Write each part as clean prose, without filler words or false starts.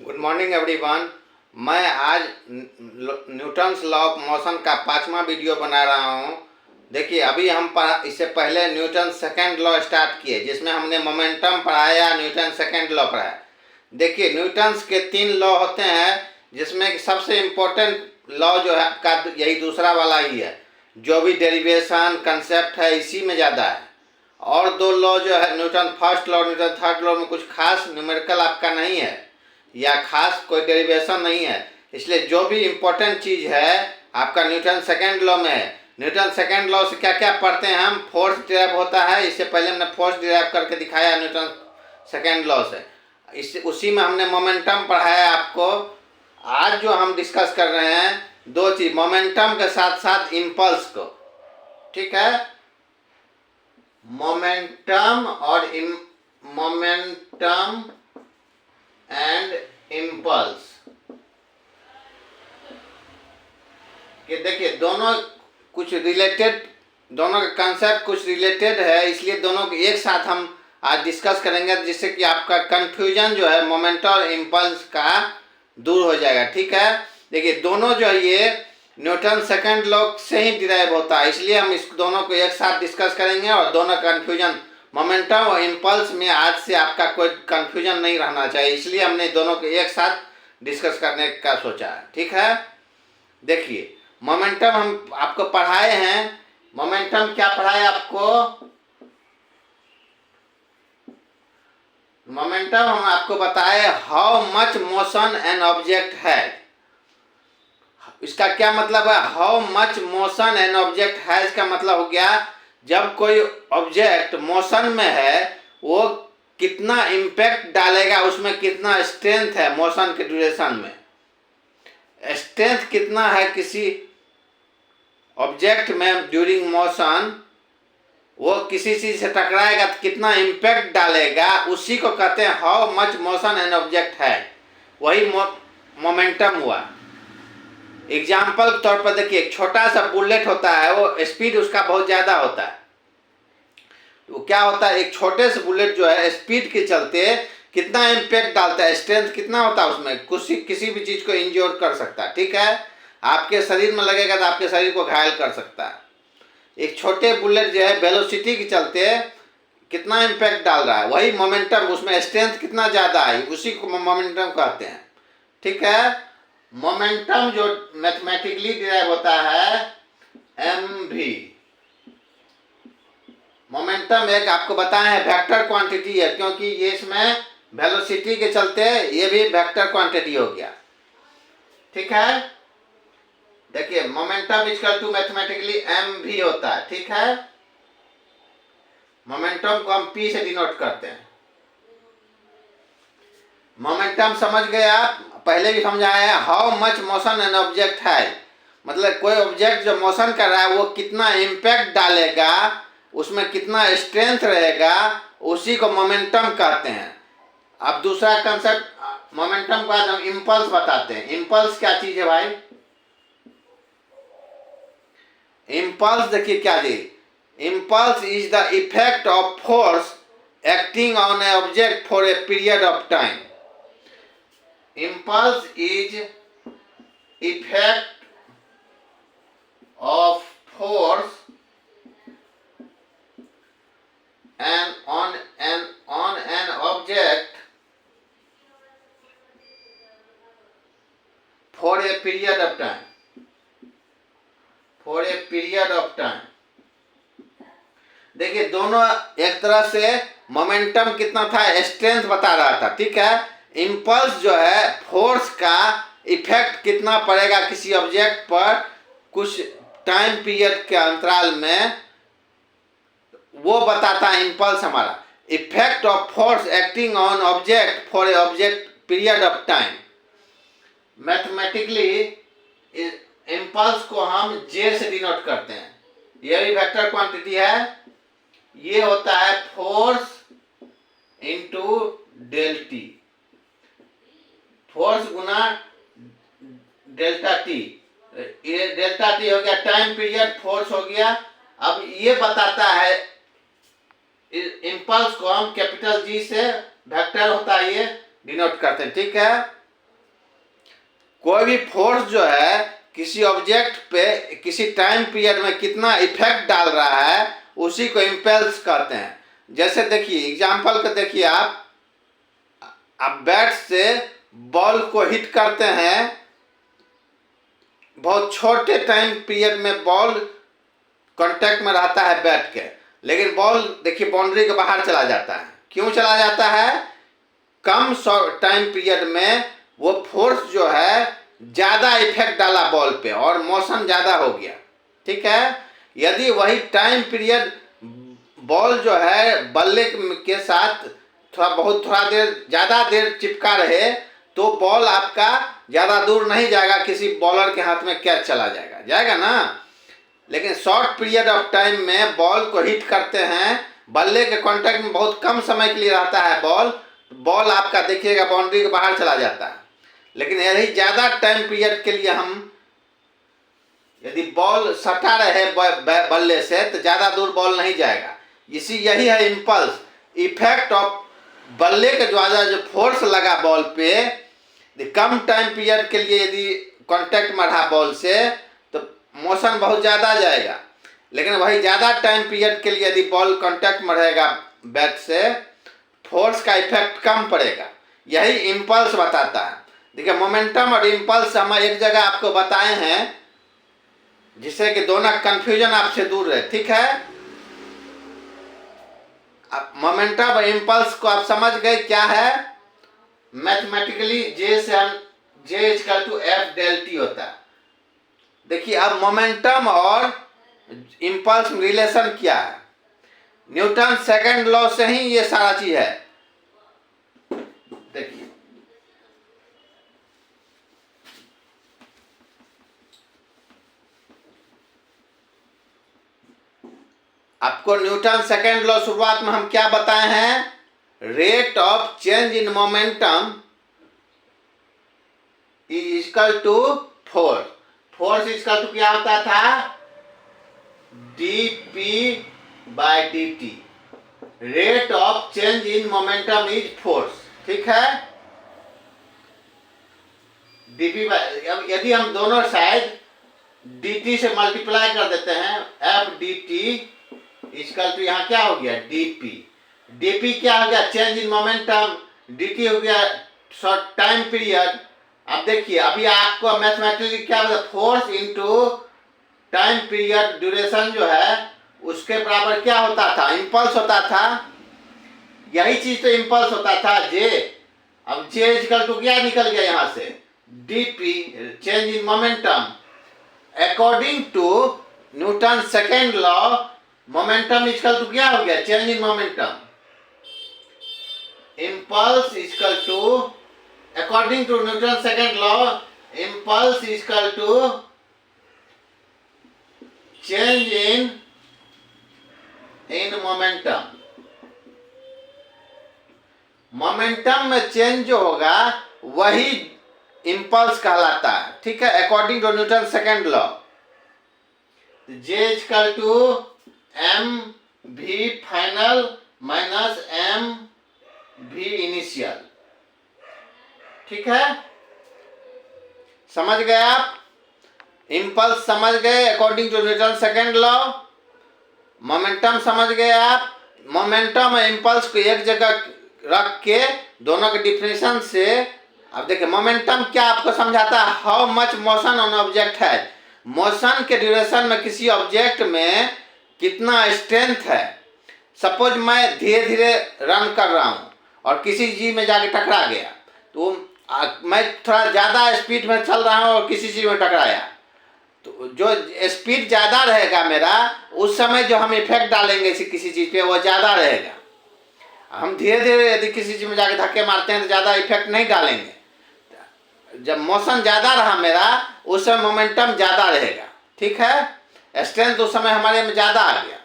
Good morning everyone. मैं आज Newton's law of motion का 5वां वीडियो बना रहा हूँ। देखिए, अभी हम इससे पहले न्यूटन सेकेंड लॉ स्टार्ट किए, जिसमें हमने मोमेंटम पढ़ाया, न्यूटन सेकेंड लॉ पढ़ाया। देखिए, न्यूटन्स के 3 लॉ होते हैं, जिसमें सबसे इम्पोर्टेंट लॉ जो है आपका यही दूसरा वाला ही है। जो भी डेरिवेशन कंसेप्ट है इसी में ज़्यादा है। और 2 लॉ जो है Newton first law, Newton third law में कुछ खास न्यूमेरिकल आपका नहीं है या खास कोई डेरिवेशन नहीं है। इसलिए जो भी इम्पोर्टेंट चीज़ है आपका न्यूटन सेकेंड लॉ में है। न्यूटन सेकेंड लॉ से क्या क्या पढ़ते हैं हम? फोर्स डिराइव होता है। इससे पहले हमने फोर्स डिराइव करके दिखाया न्यूटन सेकेंड लॉ से। उसी में हमने मोमेंटम पढ़ाया आपको। आज जो हम डिस्कस कर रहे हैं 2 चीज़, मोमेंटम के साथ साथ इम्पल्स को। ठीक है, मोमेंटम और मोमेंटम एंड इम्पल्स कि देखिए दोनों कुछ रिलेटेड, दोनों का कंसेप्ट कुछ रिलेटेड है, इसलिए दोनों को एक साथ हम आज डिस्कस करेंगे, जिससे कि आपका कंफ्यूजन जो है मोमेंटम और इम्पल्स का दूर हो जाएगा। ठीक है, देखिए दोनों जो है ये न्यूटन सेकंड लॉ से ही डिराइव होता है, इसलिए हम इस दोनों को एक साथ डिस्कस करेंगे और दोनों कंफ्यूजन मोमेंटम और इम्पल्स में आज से आपका कोई कंफ्यूजन नहीं रहना चाहिए, इसलिए हमने दोनों को एक साथ डिस्कस करने का सोचा है। ठीक है, देखिए मोमेंटम हम आपको पढ़ाए हैं। मोमेंटम क्या पढ़ाए आपको? मोमेंटम हम आपको बताए how much motion an object है। इसका क्या मतलब है? How much motion an object है, इसका मतलब हो गया जब कोई ऑब्जेक्ट मोशन में है वो कितना इम्पैक्ट डालेगा, उसमें कितना स्ट्रेंथ है मोशन के ड्यूरेशन में। स्ट्रेंथ कितना है किसी ऑब्जेक्ट में ड्यूरिंग मोशन, वो किसी चीज से टकराएगा तो कितना इम्पैक्ट डालेगा, उसी को कहते हैं how much motion an object है। वही मोमेंटम हुआ। एग्जाम्पल के तौर पर देखिए, एक छोटा सा बुलेट होता है, वो स्पीड उसका बहुत ज़्यादा होता है। तो क्या होता है, एक छोटे से बुलेट जो है स्पीड के चलते कितना इम्पैक्ट डालता है, स्ट्रेंथ कितना होता है उसमें, किसी भी चीज़ को इंजोर कर सकता है। ठीक है, आपके शरीर में लगेगा तो आपके शरीर को घायल कर सकता है। एक छोटे बुलेट जो है वेलोसिटी के चलते कितना इम्पैक्ट डाल रहा है, वही मोमेंटम, उसमें स्ट्रेंथ कितना ज़्यादा है, उसी को मोमेंटम कहते हैं। ठीक है, मोमेंटम जो मैथमेटिकली डिराइव होता है mv। मोमेंटम एक आपको बताए हैं वेक्टर क्वांटिटी है, क्योंकि ये इसमें वेलोसिटी के चलते ये भी वेक्टर क्वांटिटी हो गया। ठीक है, देखिए momentum equal to mathematically mv होता है। ठीक है, मोमेंटम को हम p से डिनोट करते हैं। मोमेंटम समझ गए आप? पहले भी समझाया है how much motion an object है, मतलब कोई ऑब्जेक्ट जो मोशन कर रहा है वो कितना इम्पैक्ट डालेगा, उसमें कितना स्ट्रेंथ रहेगा, उसी को मोमेंटम कहते हैं। अब दूसरा कंसेप्ट मोमेंटम का हम इम्पल्स बताते हैं। इम्पल्स क्या चीज है भाई? इम्पल्स देखिए क्या जी, impulse is the effect of force acting on a object for a period of time. Impulse is effect of force and on an object for a period of time. For a period of time. देखिए दोनों एक तरह से momentum कितना था, strength बता रहा था। ठीक है, इम्पल्स जो है फोर्स का इफेक्ट कितना पड़ेगा किसी ऑब्जेक्ट पर कुछ टाइम पीरियड के अंतराल में, वो बताता है इम्पल्स हमारा। Effect of force acting on object for A object period of time. Mathematically impulse को हम जे से डिनोट करते हैं। यह भी वेक्टर क्वांटिटी है। ये होता है force into del T, force गुना डेल्टा टी। ये डेल्टा टी हो गया टाइम पीरियड, फोर्स हो गया। अब ये बताता है इम्पल्स को हम कैपिटल जी से वेक्टर होता है ये डिनोट करते हैं। ठीक है, कोई भी फोर्स जो है किसी ऑब्जेक्ट पे किसी टाइम पीरियड में कितना इफेक्ट डाल रहा है उसी को इम्पल्स कहते हैं। जैसे देखिए एग्जाम्पल को देखिए, आप बैट से बॉल को हिट करते हैं, बहुत छोटे टाइम पीरियड में बॉल कांटेक्ट में रहता है बैट के, लेकिन बॉल देखिए बाउंड्री के बाहर चला जाता है। क्यों चला जाता है? कम टाइम पीरियड में वो फोर्स जो है ज़्यादा इफेक्ट डाला बॉल पे और मोशन ज़्यादा हो गया। ठीक है, यदि वही टाइम पीरियड बॉल जो है बल्ले के साथ थोड़ा देर ज़्यादा देर चिपका रहे तो बॉल आपका ज़्यादा दूर नहीं जाएगा, किसी बॉलर के हाथ में कैच चला जाएगा ना। लेकिन शॉर्ट पीरियड ऑफ टाइम में बॉल को हिट करते हैं, बल्ले के कांटेक्ट में बहुत कम समय के लिए रहता है बॉल आपका देखिएगा बाउंड्री के बाहर चला जाता है। लेकिन यही ज़्यादा टाइम पीरियड के लिए हम यदि बॉल सटा रहे बल्ले से तो ज़्यादा दूर बॉल नहीं जाएगा। यही है इम्पल्स इफेक्ट ऑफ बल्ले के द्वारा जो फोर्स लगा बॉल पे, कम टाइम पीरियड के लिए यदि कांटेक्ट में रहा बॉल से तो मोशन बहुत ज़्यादा जाएगा, लेकिन वही ज़्यादा टाइम पीरियड के लिए यदि बॉल कांटेक्ट में रहेगा बैट से फोर्स का इफेक्ट कम पड़ेगा। यही इम्पल्स बताता है। देखिए मोमेंटम और इम्पल्स हम एक जगह आपको बताए हैं जिससे कि दोनों कंफ्यूजन आपसे दूर रहे। ठीक है, अब मोमेंटम और इम्पल्स को आप समझ गए क्या है? मैथमेटिकली जे से हम J equal to F del T होता है। देखिए अब मोमेंटम और इम्पल्स रिलेशन क्या है? न्यूटन सेकंड लॉ से ही ये सारा चीज है। देखिए आपको न्यूटन सेकंड लॉ शुरुआत में हम क्या बताए हैं? Rate of change in momentum is equal to force equal to क्या होता था? dp by dt। Rate of change in momentum is force. ठीक है, dp बाय, यदि हम दोनों साइड dt से मल्टीप्लाई कर देते हैं, f dt इक्वल टू यहाँ क्या हो गया? dp क्या हो गया? Change in momentum. dt हो गया शॉर्ट टाइम पीरियड। अब देखिए अभी आपको मैथमेटिकली क्या बता, force into time period duration जो है उसके बराबर क्या होता था? इम्पल्स होता था। यही चीज तो इम्पल्स होता था जे। अब जे इक्वल टू क्या निकल गया यहाँ से? dp change in momentum. According to Newton second law momentum equal to क्या हो गया? Change in momentum. Impulse equal to, according to Newton second law, impulse equal to change in momentum. Momentum में change जो होगा वही impulse कहलाता है। ठीक है, according to Newton second law J equal to M v final minus M v initial. ठीक है, समझ गए आप? इम्पल्स समझ गए according to Newton second law. Momentum समझ गए आप? मोमेंटम और इम्पल्स को एक जगह रख के दोनों के डिफिनेशन से अब देखिए मोमेंटम क्या आपको समझाता है? How much motion on object है। मोशन के ड्यूरेशन में किसी ऑब्जेक्ट में कितना स्ट्रेंथ है। सपोज मैं धीरे धीरे रन कर रहा हूँ और किसी चीज में जाके टकरा गया, तो मैं थोड़ा ज़्यादा स्पीड में चल रहा हूँ और किसी चीज़ में टकराया, तो जो स्पीड ज़्यादा रहेगा मेरा, उस समय जो हम इफेक्ट डालेंगे किसी चीज़ पे वो ज़्यादा रहेगा। हम धीरे धीरे यदि किसी चीज़ में जाके धक्के मारते हैं तो ज़्यादा इफेक्ट नहीं डालेंगे। जब मोशन ज़्यादा रहा मेरा उस समय मोमेंटम ज़्यादा रहेगा। ठीक है, स्ट्रेंथ उस समय हमारे में ज़्यादा आ गया।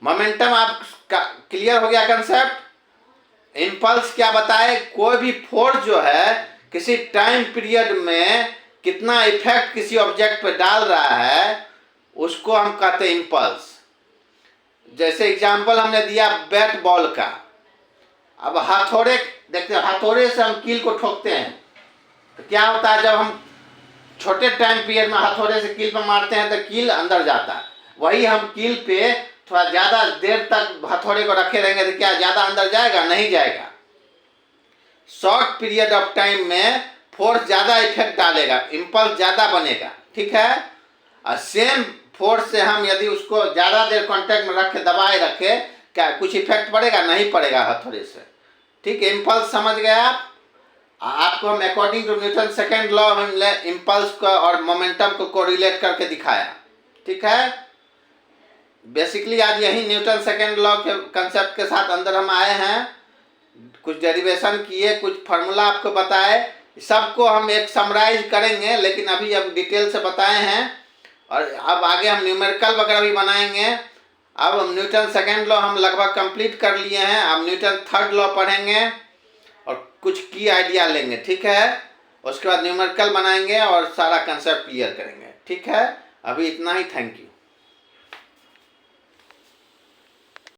मोमेंटम आपका क्लियर हो गया कंसेप्ट? इम्पल्स क्या बताए? कोई भी फोर्स जो है किसी टाइम पीरियड में कितना इफेक्ट किसी ऑब्जेक्ट पे डाल रहा है उसको हम कहते हैं इम्पल्स। जैसे एग्जांपल हमने दिया बैट बॉल का। अब हथौड़े देखते हैं, हथौड़े से हम कील को ठोकते हैं तो क्या होता है, जब हम छोटे टाइम पीरियड में हथौड़े से कील पर मारते हैं तो कील अंदर जाता है। वही हम कील पे थोड़ा ज़्यादा देर तक हथौड़े को रखे रहेंगे तो क्या ज़्यादा अंदर जाएगा? नहीं जाएगा। शॉर्ट पीरियड ऑफ टाइम में फोर्स ज़्यादा इफेक्ट डालेगा, इम्पल्स ज़्यादा बनेगा, ठीक है। और सेम फोर्स से हम यदि उसको ज़्यादा देर कांटेक्ट में रख के दबाए रखे, क्या कुछ इफेक्ट पड़ेगा? नहीं पड़ेगा हथौड़े से, ठीक है। इम्पल्स समझ गए आप? आपको हम according to Newton second law हमने इम्पल्स को और मोमेंटम को कोरिलेट करके दिखाया, ठीक है। बेसिकली आज यही न्यूटन सेकेंड लॉ के कंसेप्ट के साथ अंदर हम आए हैं। कुछ डेरिवेशन किए, कुछ फार्मूला आपको बताए, सबको हम एक समराइज करेंगे, लेकिन अभी हम डिटेल से बताए हैं। और अब आगे हम न्यूमेरिकल वगैरह भी बनाएंगे। अब हम न्यूटन सेकेंड लॉ हम लगभग कंप्लीट कर लिए हैं। अब न्यूटन थर्ड लॉ पढ़ेंगे और कुछ की आइडिया लेंगे, ठीक है। उसके बाद न्यूमेरिकल बनाएंगे और सारा कंसेप्ट क्लियर करेंगे, ठीक है। अभी इतना ही, थैंक यू।